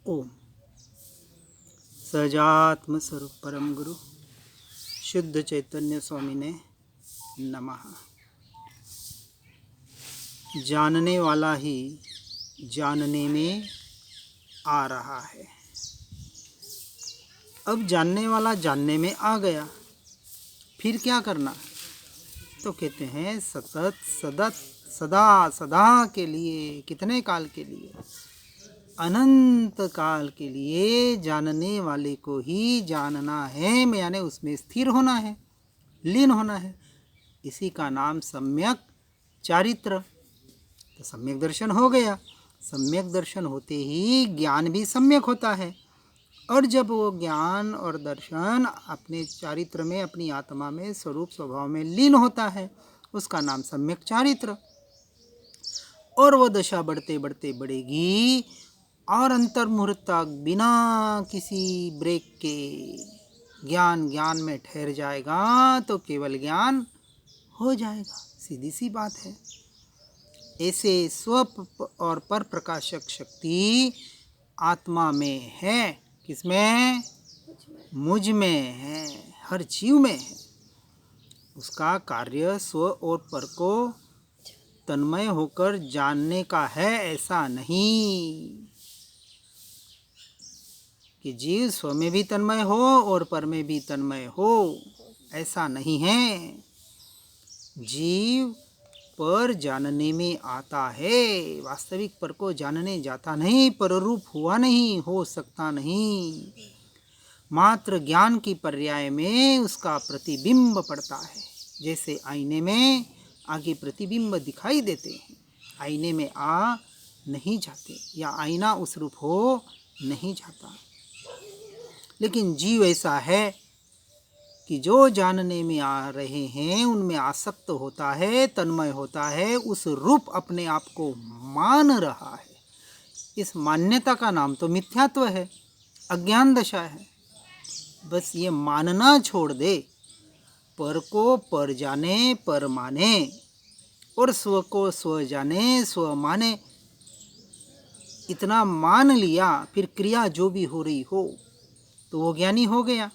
ओम सजात्म स्वरूप परम गुरु शुद्ध चैतन्य स्वामी ने नमः। जानने वाला ही जानने में आ रहा है। अब जानने वाला जानने में आ गया, फिर क्या करना? तो कहते हैं सतत सदत सदा सदा के लिए, कितने काल के लिए? अनंत काल के लिए जानने वाले को ही जानना है, यानी उसमें स्थिर होना है, लीन होना है। इसी का नाम सम्यक चारित्र। तो सम्यक दर्शन हो गया। सम्यक दर्शन होते ही ज्ञान भी सम्यक होता है, और जब वो ज्ञान और दर्शन अपने चारित्र में, अपनी आत्मा में, स्वरूप स्वभाव में लीन होता है, उसका नाम सम्यक चारित्र। और वो दशा बढ़ते बढ़ते बढ़ेगी और अंतर्मुहूर्त तक बिना किसी ब्रेक के ज्ञान ज्ञान में ठहर जाएगा, तो केवल ज्ञान हो जाएगा। सीधी सी बात है। ऐसे स्व और पर प्रकाशक शक्ति आत्मा में है। किसमें? मुझ में है, हर जीव में है। उसका कार्य स्व और पर को तन्मय होकर जानने का है, ऐसा नहीं कि जीव स्व में भी तन्मय हो और पर में भी तन्मय हो, ऐसा नहीं है। जीव पर जानने में आता है, वास्तविक पर को जानने जाता नहीं, पररूप हुआ नहीं, हो सकता नहीं। मात्र ज्ञान की पर्याय में उसका प्रतिबिंब पड़ता है। जैसे आईने में आगे प्रतिबिंब दिखाई देते हैं, आईने में आ नहीं जाते, या आईना उस रूप हो नहीं जाता। लेकिन जीव ऐसा है कि जो जानने में आ रहे हैं उनमें आसक्त होता है, तन्मय होता है, उस रूप अपने आप को मान रहा है। इस मान्यता का नाम तो मिथ्यात्व है, अज्ञान दशा है। बस ये मानना छोड़ दे, पर को पर जाने, पर माने, और स्व को स्व जाने, स्व माने। इतना मान लिया, फिर क्रिया जो भी हो रही हो तो वो ज्ञानी हो गया।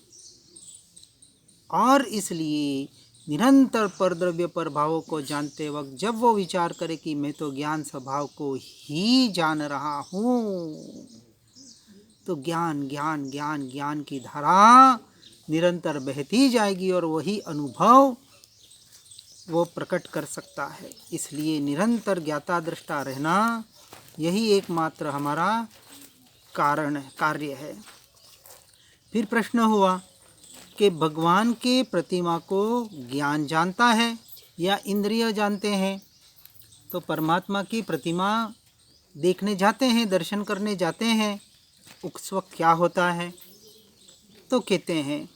और इसलिए निरंतर पर द्रव्य पर भावों को जानते वक्त जब वो विचार करे कि मैं तो ज्ञान स्वभाव को ही जान रहा हूँ, तो ज्ञान ज्ञान ज्ञान ज्ञान की धारा निरंतर बहती जाएगी और वही अनुभव वो प्रकट कर सकता है। इसलिए निरंतर ज्ञाता दृष्टा रहना यही एकमात्र हमारा कार्य है। फिर प्रश्न हुआ कि भगवान के प्रतिमा को ज्ञान जानता है या इंद्रिय जानते हैं? तो परमात्मा की प्रतिमा देखने जाते हैं, दर्शन करने जाते हैं, उस वक्त क्या होता है? तो कहते हैं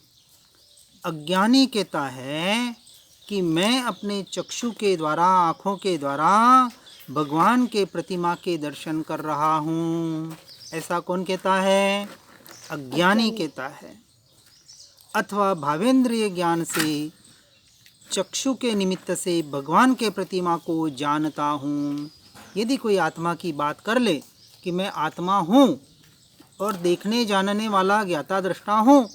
अज्ञानी कहता है कि मैं अपने चक्षु के द्वारा, आँखों के द्वारा भगवान के प्रतिमा के दर्शन कर रहा हूँ। ऐसा कौन कहता है? अज्ञानी कहता है। अथवा भावेंद्रिय ज्ञान से चक्षु के निमित्त से भगवान के प्रतिमा को जानता हूँ। यदि कोई आत्मा की बात कर ले कि मैं आत्मा हूँ और देखने जानने वाला ज्ञाता दृष्टा हूँ,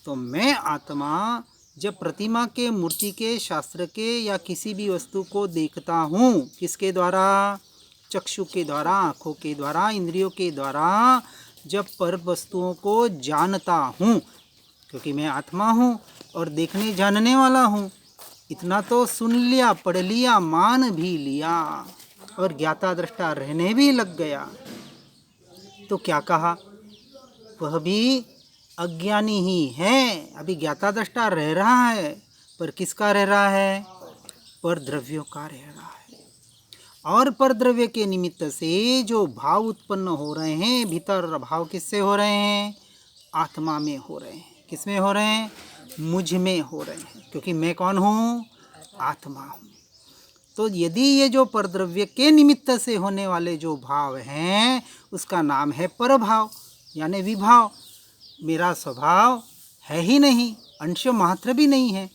तो मैं आत्मा जब प्रतिमा के, मूर्ति के, शास्त्र के या किसी भी वस्तु को देखता हूँ, किसके द्वारा? चक्षु के द्वारा, आँखों के द्वारा, इंद्रियों के द्वारा जब पर वस्तुओं को जानता हूँ, क्योंकि मैं आत्मा हूँ और देखने जानने वाला हूँ। इतना तो सुन लिया, पढ़ लिया, मान भी लिया और ज्ञाता दृष्टा रहने भी लग गया, तो क्या कहा? वह भी अज्ञानी ही है। अभी ज्ञाता दृष्टा रह रहा है, पर किसका रह रहा है? पर द्रव्यों का रह रहा है। और पर द्रव्य के निमित्त से जो भाव उत्पन्न हो रहे हैं, भीतर भाव किससे हो रहे हैं? आत्मा में हो रहे हैं। किस में हो रहे हैं? मुझ में हो रहे हैं, क्योंकि मैं कौन हूँ? आत्मा हूँ। तो यदि ये जो परद्रव्य के निमित्त से होने वाले जो भाव हैं, उसका नाम है परभाव, यानी विभाव। मेरा स्वभाव है ही नहीं, अंश मात्र भी नहीं है,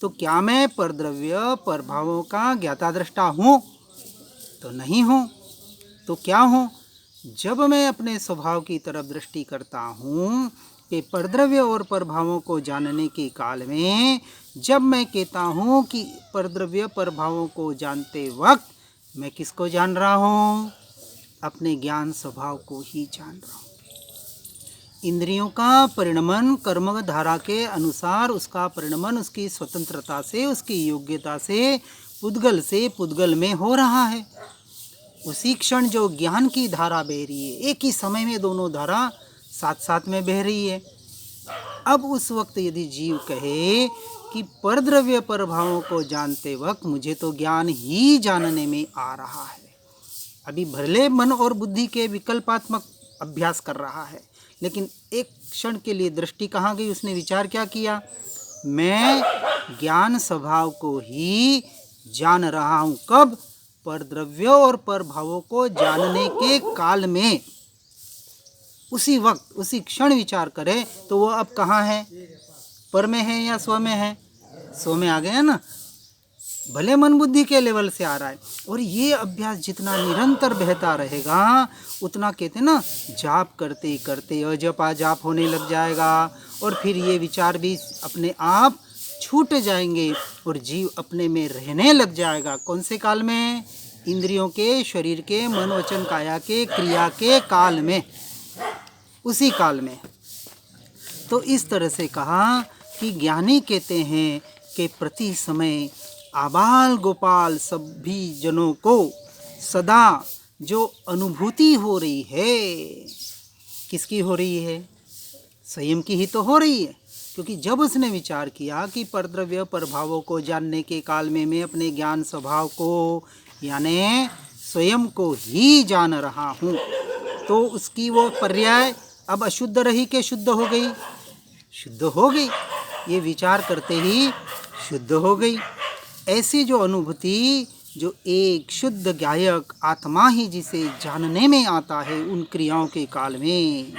तो क्या मैं परद्रव्य परभावों का ज्ञाता दृष्टा हूँ? तो नहीं हूँ। तो क्या हूँ? जब मैं अपने स्वभाव की तरफ दृष्टि करता हूँ कि परद्रव्य और परभावों को जानने के काल में, जब मैं कहता हूँ कि परद्रव्य परभावों को जानते वक्त मैं किसको जान रहा हूँ? अपने ज्ञान स्वभाव को ही जान रहा हूँ। इंद्रियों का परिणमन कर्म धारा के अनुसार, उसका परिणमन उसकी स्वतंत्रता से, उसकी योग्यता से पुद्गल में हो रहा है। उसी क्षण जो ज्ञान की धारा बह रही है, एक ही समय में दोनों धारा साथ साथ में बह रही है। अब उस वक्त यदि जीव कहे कि परद्रव्य परभावों को जानते वक्त मुझे तो ज्ञान ही जानने में आ रहा है, अभी भले मन और बुद्धि के विकल्पात्मक अभ्यास कर रहा है, लेकिन एक क्षण के लिए दृष्टि कहाँ गई? उसने विचार क्या किया? मैं ज्ञान स्वभाव को ही जान रहा हूँ। कब? परद्रव्यों और परभावों को जानने के काल में। उसी वक्त, उसी क्षण विचार करे तो वो अब कहाँ है? पर में है या स्व में है? स्व में आ गया ना, भले मन बुद्धि के लेवल से आ रहा है। और ये अभ्यास जितना निरंतर बहता रहेगा, उतना कहते ना, जाप करते करते अजपा जाप होने लग जाएगा, और फिर ये विचार भी अपने आप छूट जाएंगे और जीव अपने में रहने लग जाएगा। कौन से काल में? इंद्रियों के, शरीर के, मन वचन काया के क्रिया के काल में, उसी काल में। तो इस तरह से कहा कि ज्ञानी कहते हैं कि प्रति समय आबाल गोपाल सभी जनों को सदा जो अनुभूति हो रही है, किसकी हो रही है? स्वयं की ही तो हो रही है। क्योंकि जब उसने विचार किया कि परद्रव्य परभावों को जानने के काल में मैं अपने ज्ञान स्वभाव को, यानी स्वयं को ही जान रहा हूँ, तो उसकी वो पर्याय अब अशुद्ध रही कि शुद्ध हो गई? शुद्ध हो गई। ये विचार करते ही शुद्ध हो गई। ऐसी जो अनुभूति, जो एक शुद्ध गायक आत्मा ही जिसे जानने में आता है उन क्रियाओं के काल में,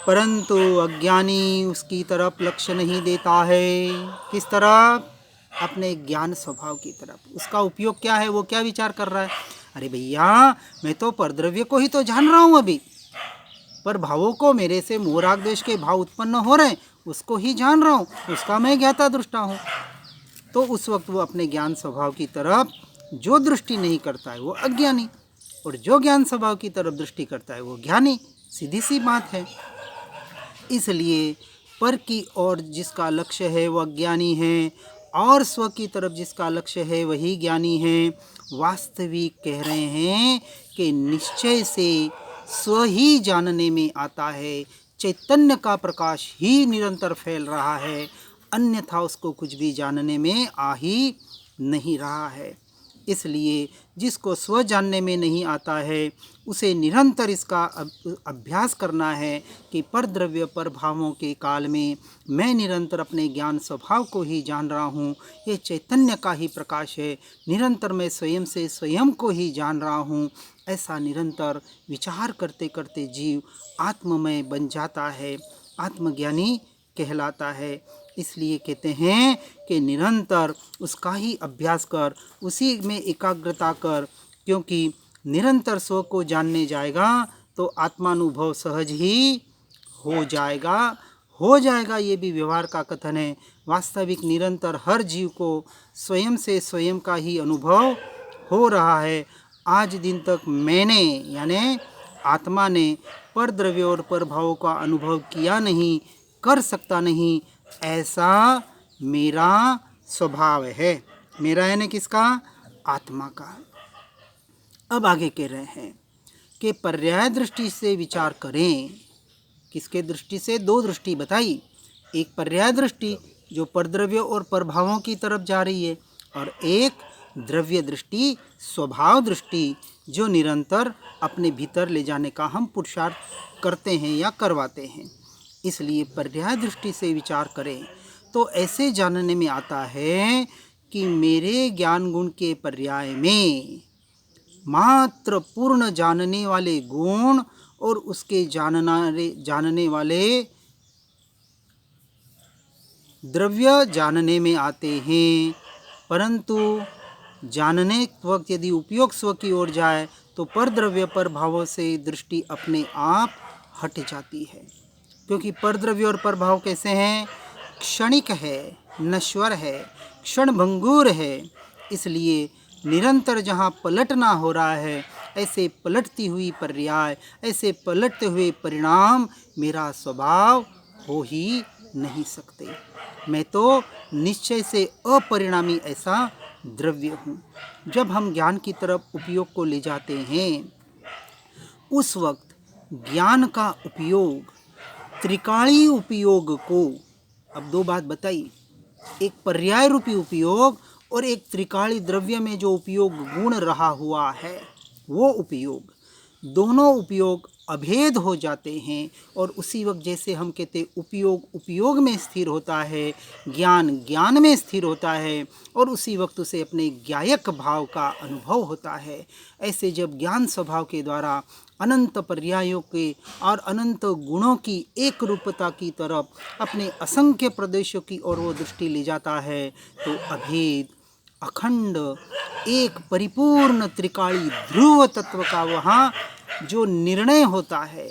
परंतु अज्ञानी उसकी तरफ लक्ष्य नहीं देता है। किस तरफ? अपने ज्ञान स्वभाव की तरफ। उसका उपयोग क्या है? वो क्या विचार कर रहा है? अरे भैया, मैं तो परद्रव्य को ही तो जान रहा हूँ, अभी पर भावों को, मेरे से मोह राग द्वेष के भाव उत्पन्न हो रहे हैं, उसको ही जान रहा हूँ, उसका मैं ज्ञाता दृष्टा हूँ। तो उस वक्त वो अपने ज्ञान स्वभाव की तरफ जो दृष्टि नहीं करता है वो अज्ञानी, और जो ज्ञान स्वभाव की तरफ दृष्टि करता है वो ज्ञानी। सीधी सी बात है। इसलिए पर की ओर जिसका लक्ष्य है वह अज्ञानी है, और स्व की तरफ जिसका लक्ष्य है वही ज्ञानी है। वास्तविक कह रहे हैं कि निश्चय से स्व ही जानने में आता है, चैतन्य का प्रकाश ही निरंतर फैल रहा है, अन्यथा उसको कुछ भी जानने में आ ही नहीं रहा है। इसलिए जिसको स्व जानने में नहीं आता है उसे निरंतर इसका अभ्यास करना है कि परद्रव्य परभावों के काल में मैं निरंतर अपने ज्ञान स्वभाव को ही जान रहा हूँ। ये चैतन्य का ही प्रकाश है, निरंतर मैं स्वयं से स्वयं को ही जान रहा हूँ। ऐसा निरंतर विचार करते करते जीव आत्ममय बन जाता है, आत्मज्ञानी कहलाता है। इसलिए कहते हैं कि निरंतर उसका ही अभ्यास कर, उसी में एकाग्रता कर, क्योंकि निरंतर स्व को जानने जाएगा तो आत्मानुभव सहज ही हो जाएगा। ये भी व्यवहार का कथन है। वास्तविक निरंतर हर जीव को स्वयं से स्वयं का ही अनुभव हो रहा है। आज दिन तक मैंने, यानी आत्मा ने परद्रव्य और परभावों का अनुभव किया नहीं, कर सकता नहीं, ऐसा मेरा स्वभाव है। मेरा यानी किसका? आत्मा का। अब आगे कह रहे हैं कि पर्याय दृष्टि से विचार करें। किसके दृष्टि से? दो दृष्टि बताई। एक पर्याय दृष्टि जो परद्रव्य और परभावों की तरफ जा रही है, और एक द्रव्य दृष्टि, स्वभाव दृष्टि, जो निरंतर अपने भीतर ले जाने का हम पुरुषार्थ करते हैं या करवाते हैं। इसलिए पर्याय दृष्टि से विचार करें तो ऐसे जानने में आता है कि मेरे ज्ञान गुण के पर्याय में मात्र पूर्ण जानने वाले गुण और उसके जानने वाले द्रव्य जानने में आते हैं, परंतु जानने वक्त यदि उपयोग स्व की ओर जाए तो परद्रव्य पर भावों से दृष्टि अपने आप हट जाती है, क्योंकि परद्रव्य और परभाव कैसे हैं? क्षणिक है, नश्वर है, क्षणभंगुर है। इसलिए निरंतर जहाँ पलटना हो रहा है, ऐसे पलटती हुई पर्याय, ऐसे पलटते हुए परिणाम मेरा स्वभाव हो ही नहीं सकते। मैं तो निश्चय से अपरिणामी ऐसा द्रव्य हूँ। जब हम ज्ञान की तरफ उपयोग को ले जाते हैं, उस वक्त ज्ञान का उपयोग, त्रिकाली उपयोग को, अब दो बात बताई, एक पर्याय रूपी उपयोग और एक त्रिकाली द्रव्य में जो उपयोग गुण रहा हुआ है, वो उपयोग, दोनों उपयोग अभेद हो जाते हैं। और उसी वक्त जैसे हम कहते उपयोग उपयोग में स्थिर होता है, ज्ञान ज्ञान में स्थिर होता है, और उसी वक्त उसे अपने ज्ञायक भाव का अनुभव होता है। ऐसे जब ज्ञान स्वभाव के द्वारा अनंत पर्यायों के और अनंत गुणों की एक रूपता की तरफ अपने असंख्य प्रदेशों की ओर वो दृष्टि ले जाता है, तो अभेद, अखंड, एक परिपूर्ण त्रिकाली ध्रुव तत्व का वहाँ जो निर्णय होता है,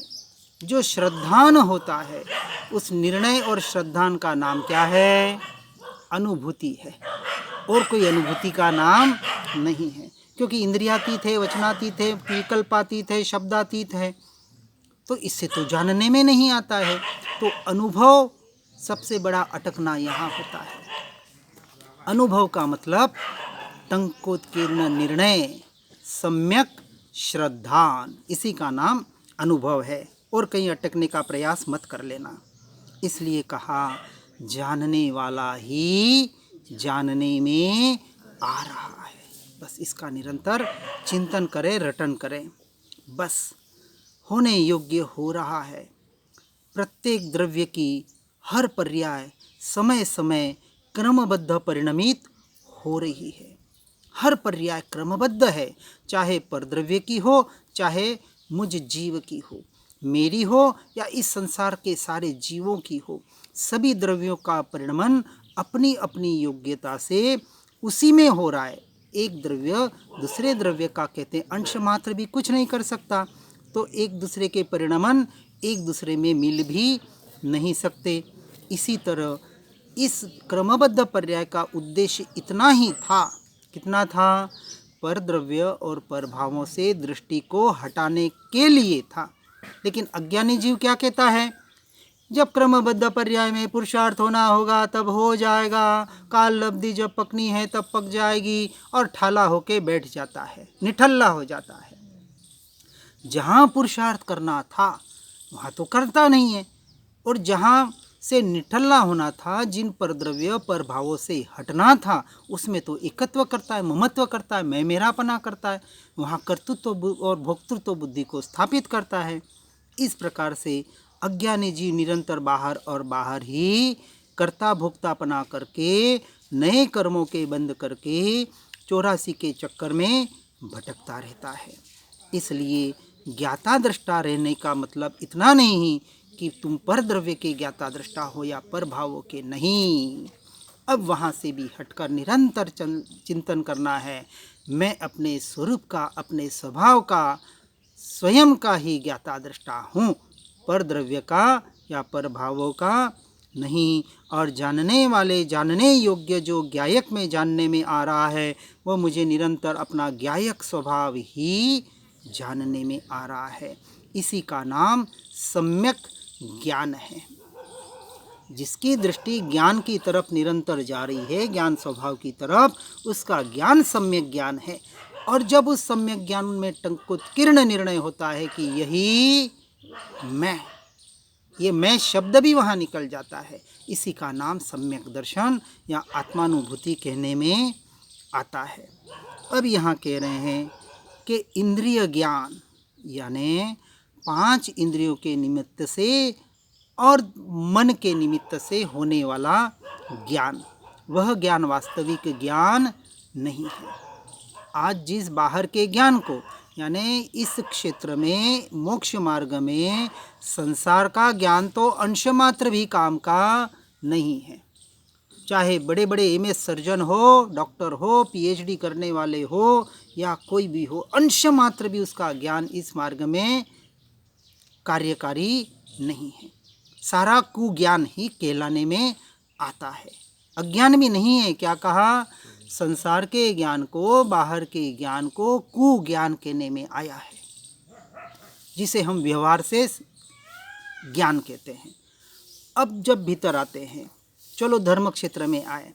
जो श्रद्धान होता है, उस निर्णय और श्रद्धान का नाम क्या है? अनुभूति है। और कोई अनुभूति का नाम नहीं है, क्योंकि इंद्रियातीत है, वचनातीत है, विकल्पातीत है, शब्दातीत है, तो इससे तो जानने में नहीं आता है। तो अनुभव सबसे बड़ा अटकना यहाँ होता है। अनुभव का मतलब टंकोत्कीर्ण निर्णय, सम्यक श्रद्धान, इसी का नाम अनुभव है। और कहीं अटकने का प्रयास मत कर लेना। इसलिए कहा जानने वाला ही जानने में आ रहा है। बस इसका निरंतर चिंतन करें, रटन करें। बस होने योग्य हो रहा है। प्रत्येक द्रव्य की हर पर्याय समय समय क्रमबद्ध परिणमित हो रही है। हर पर्याय क्रमबद्ध है, चाहे परद्रव्य की हो, चाहे मुझ जीव की हो, मेरी हो या इस संसार के सारे जीवों की हो। सभी द्रव्यों का परिणमन अपनी अपनी योग्यता से उसी में हो रहा है। एक द्रव्य दूसरे द्रव्य का कहते हैं अंश मात्र भी कुछ नहीं कर सकता, तो एक दूसरे के परिणमन एक दूसरे में मिल भी नहीं सकते। इसी तरह इस क्रमबद्ध पर्याय का उद्देश्य इतना ही था। कितना था? परद्रव्य और परभावों से दृष्टि को हटाने के लिए था। लेकिन अज्ञानी जीव क्या कहता है? जब क्रमबद्ध पर्याय में पुरुषार्थ होना होगा तब हो जाएगा, काल लब्धि जब पकनी है तब पक जाएगी, और ठाला होके बैठ जाता है, निठल्ला हो जाता है। जहाँ पुरुषार्थ करना था वहाँ तो करता नहीं है, और जहाँ से निठल्ला होना था, जिन परद्रव्य पर भावों से हटना था, उसमें तो एकत्व करता है, ममत्व करता है, मैं मेरापना करता है, वहाँ कर्तृत्व और भोक्तृत्व बुद्धि को स्थापित करता है। इस प्रकार से अज्ञानी जीव निरंतर बाहर और बाहर ही कर्ता भोक्तापना करके, नए कर्मों के बंद करके 84 के चक्कर में भटकता रहता है। इसलिए ज्ञाता दृष्टा रहने का मतलब इतना नहीं कि तुम पर द्रव्य के ज्ञाता दृष्टा हो या पर भावों के नहीं। अब वहाँ से भी हटकर निरंतर चिंतन करना है। मैं अपने स्वरूप का, अपने स्वभाव का, स्वयं का ही ज्ञाता दृष्टा हूँ, पर द्रव्य का या पर भावों का नहीं। और जानने वाले, जानने योग्य जो ज्ञायक में जानने में आ रहा है, वह मुझे निरंतर अपना ज्ञायक स्वभाव ही जानने में आ रहा है। इसी का नाम सम्यक ज्ञान है। जिसकी दृष्टि ज्ञान की तरफ निरंतर जा रही है, ज्ञान स्वभाव की तरफ, उसका ज्ञान सम्यक ज्ञान है। और जब उस सम्यक ज्ञान में टंकोत्कीर्ण निर्णय होता है कि यही मैं, ये मैं शब्द भी वहाँ निकल जाता है, इसी का नाम सम्यक दर्शन या आत्मानुभूति कहने में आता है। अब यहाँ कह रहे हैं कि इंद्रिय ज्ञान यानी 5 इंद्रियों के निमित्त से और मन के निमित्त से होने वाला ज्ञान, वह ज्ञान वास्तविक ज्ञान नहीं है। आज जिस बाहर के ज्ञान को, यानी इस क्षेत्र में, मोक्ष मार्ग में, संसार का ज्ञान तो अंश मात्र भी काम का नहीं है। चाहे बड़े बड़े MS सर्जन हो, डॉक्टर हो, PhD करने वाले हो, या कोई भी हो, अंश मात्र भी उसका ज्ञान इस मार्ग में कार्यकारी नहीं है। सारा कुज्ञान ही कहलाने में आता है, अज्ञान भी नहीं है। क्या कहा? संसार के ज्ञान को, बाहर के ज्ञान को कुज्ञान कहने में आया है, जिसे हम व्यवहार से ज्ञान कहते हैं। अब जब भीतर आते हैं, चलो धर्म क्षेत्र में आए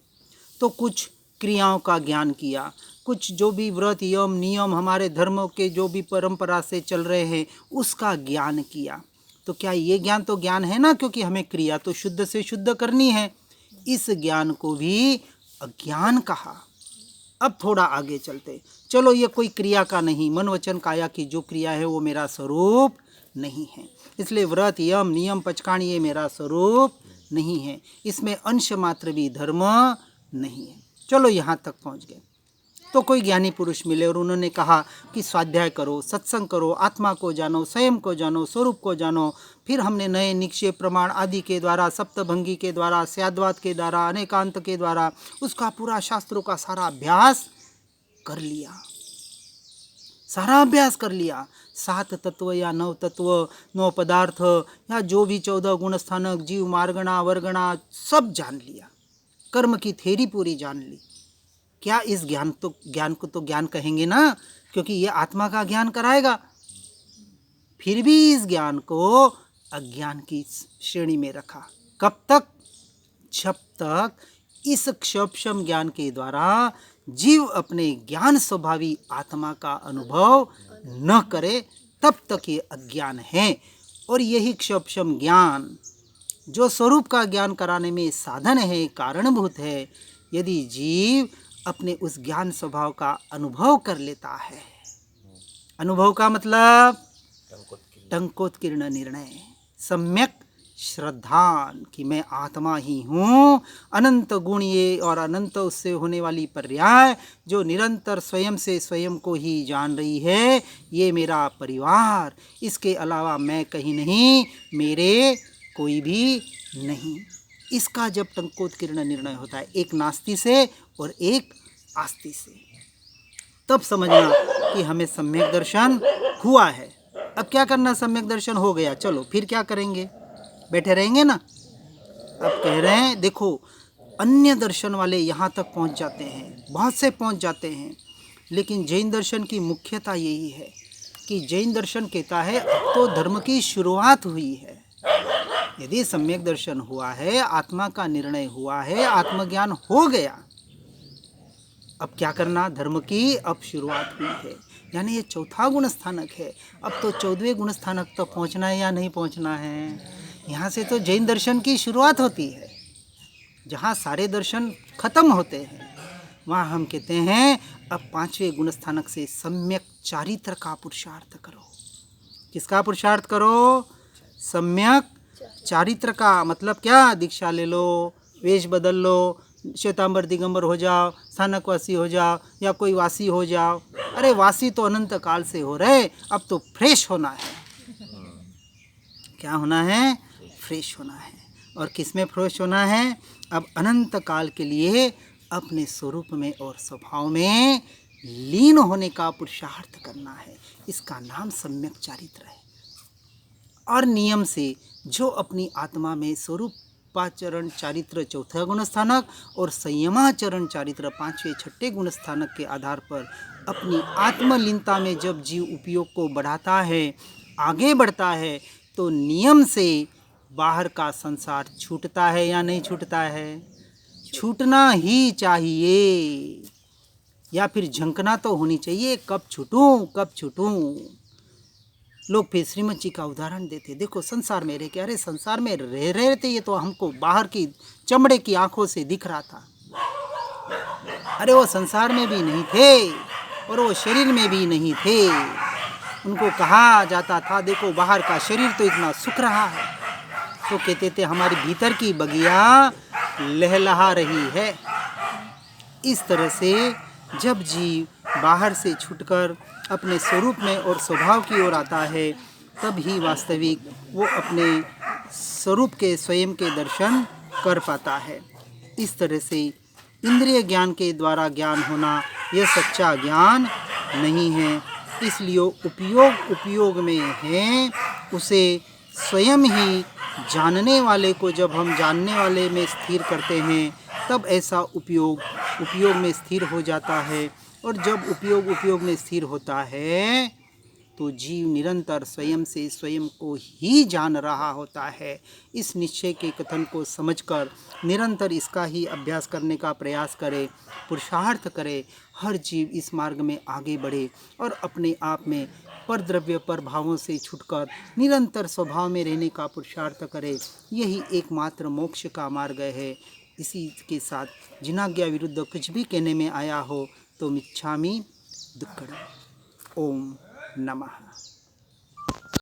तो कुछ क्रियाओं का ज्ञान किया, कुछ जो भी व्रत यम नियम हमारे धर्म के जो भी परंपरा से चल रहे हैं उसका ज्ञान किया। तो क्या ये ज्ञान तो ज्ञान है ना, क्योंकि हमें क्रिया तो शुद्ध से शुद्ध करनी है। इस ज्ञान को भी अज्ञान कहा। अब थोड़ा आगे चलते, चलो ये कोई क्रिया का नहीं, मन वचन काया की जो क्रिया है वो मेरा स्वरूप नहीं है, इसलिए व्रत यम नियम पचकाण ये मेरा स्वरूप नहीं है, इसमें अंश मात्र भी धर्म नहीं है। चलो यहाँ तक पहुँच गए तो कोई ज्ञानी पुरुष मिले और उन्होंने कहा कि स्वाध्याय करो, सत्संग करो, आत्मा को जानो, स्वयं को जानो, स्वरूप को जानो। फिर हमने नए निक्षेप प्रमाण आदि के द्वारा, सप्तभंगी के द्वारा, स्याद्वाद के द्वारा, अनेकांत के द्वारा उसका पूरा शास्त्रों का सारा अभ्यास कर लिया, सारा अभ्यास कर लिया। 7 तत्व या 9 तत्व, 9 पदार्थ या जो भी 14 गुण स्थानक, जीव मार्गणा वर्गणा सब जान लिया, कर्म की थ्योरी पूरी जान ली। क्या इस ज्ञान को तो ज्ञान कहेंगे ना, क्योंकि ये आत्मा का ज्ञान कराएगा। फिर भी इस ज्ञान को अज्ञान की श्रेणी में रखा। कब तक? जब तक इस क्षोभम ज्ञान के द्वारा जीव अपने ज्ञान स्वभावी आत्मा का अनुभव न करे, तब तक ये अज्ञान है। और यही क्षोभम ज्ञान जो स्वरूप का ज्ञान कराने में साधन है, कारणभूत है। यदि जीव अपने उस ज्ञान स्वभाव का अनुभव कर लेता है, अनुभव का मतलब टंकोत्कीर्ण निर्णय, सम्यक श्रद्धान कि मैं आत्मा ही हूँ, अनंत गुण ये और अनंत उससे होने वाली पर्याय जो निरंतर स्वयं से स्वयं को ही जान रही है, ये मेरा परिवार, इसके अलावा मैं कहीं नहीं, मेरे कोई भी नहीं। इसका जब टंकोत्कीर्ण निर्णय होता है, एक नास्ति से और एक आस्ति से, तब समझना कि हमें सम्यक दर्शन हुआ है। अब क्या करना? सम्यक दर्शन हो गया, चलो फिर क्या करेंगे? बैठे रहेंगे ना? अब कह रहे हैं देखो, अन्य दर्शन वाले यहाँ तक पहुँच जाते हैं, बहुत से पहुँच जाते हैं, लेकिन जैन दर्शन की मुख्यता यही है कि जैन दर्शन कहता है अब तो धर्म की शुरुआत हुई है। यदि सम्यक दर्शन हुआ है, आत्मा का निर्णय हुआ है, आत्मज्ञान हो गया, अब क्या करना? धर्म की अब शुरुआत हुई है, यानी ये 4था गुण स्थानक है। अब तो 14वें गुण स्थानक तक पहुंचना है या नहीं पहुंचना है? यहाँ से तो जैन दर्शन की शुरुआत होती है, जहाँ सारे दर्शन खत्म होते हैं। वहाँ हम कहते हैं अब 5वें गुण स्थानक से सम्यक चारित्र का पुरुषार्थ करो। किसका पुरुषार्थ करो? सम्यक चारित्र का। मतलब क्या? दीक्षा ले लो, वेश बदल लो, श्वेतांबर दिगंबर हो जाओ, स्थानकवासी हो जाओ या कोई वासी हो जाओ। अरे वासी तो अनंत काल से हो रहे, अब तो फ्रेश होना है। क्या होना है? फ्रेश होना है। और किस में फ्रेश होना है? अब अनंत काल के लिए अपने स्वरूप में और स्वभाव में लीन होने का पुरुषार्थ करना है। इसका नाम सम्यक चारित्र है। और नियम से जो अपनी आत्मा में स्वरूपाचरण चारित्र 4था गुण स्थानक और संयमाचरण चारित्र 5वें 6ठे गुण स्थानक के आधार पर अपनी आत्मलीनता में जब जीव उपयोग को बढ़ाता है, आगे बढ़ता है, तो नियम से बाहर का संसार छूटता है या नहीं छूटता है? छूटना ही चाहिए, या फिर झंकना तो होनी चाहिए, कब छूटूं कब छूटूं। लोग फिर श्रीमद जी का उदाहरण देते, देखो संसार में रह के, अरे संसार में रह रहे थे, ये तो हमको बाहर की चमड़े की आंखों से दिख रहा था। अरे वो संसार में भी नहीं थे और वो शरीर में भी नहीं थे। उनको कहा जाता था देखो बाहर का शरीर तो इतना सुख रहा है, तो कहते थे हमारी भीतर की बगिया लहलहा रही है। इस तरह से जब जीव बाहर से छूटकर अपने स्वरूप में और स्वभाव की ओर आता है, तब ही वास्तविक वो अपने स्वरूप के स्वयं के दर्शन कर पाता है। इस तरह से इंद्रिय ज्ञान के द्वारा ज्ञान होना, यह सच्चा ज्ञान नहीं है। इसलिए उपयोग में है, उसे स्वयं ही जानने वाले को जब हम जानने वाले में स्थिर करते हैं तब ऐसा उपयोग में स्थिर हो जाता है। और जब उपयोग में स्थिर होता है तो जीव निरंतर स्वयं से स्वयं को ही जान रहा होता है। इस निश्चय के कथन को समझकर निरंतर इसका ही अभ्यास करने का प्रयास करे, पुरुषार्थ करे। हर जीव इस मार्ग में आगे बढ़े और अपने आप में पर द्रव्य पर भावों से छुटकर निरंतर स्वभाव में रहने का पुरुषार्थ करे। यही एकमात्र मोक्ष का मार्ग है। इसी के साथ जिनाज्ञा विरुद्ध कुछ भी कहने में आया हो तो मिच्छामि दुक्कडम। ओम नमः।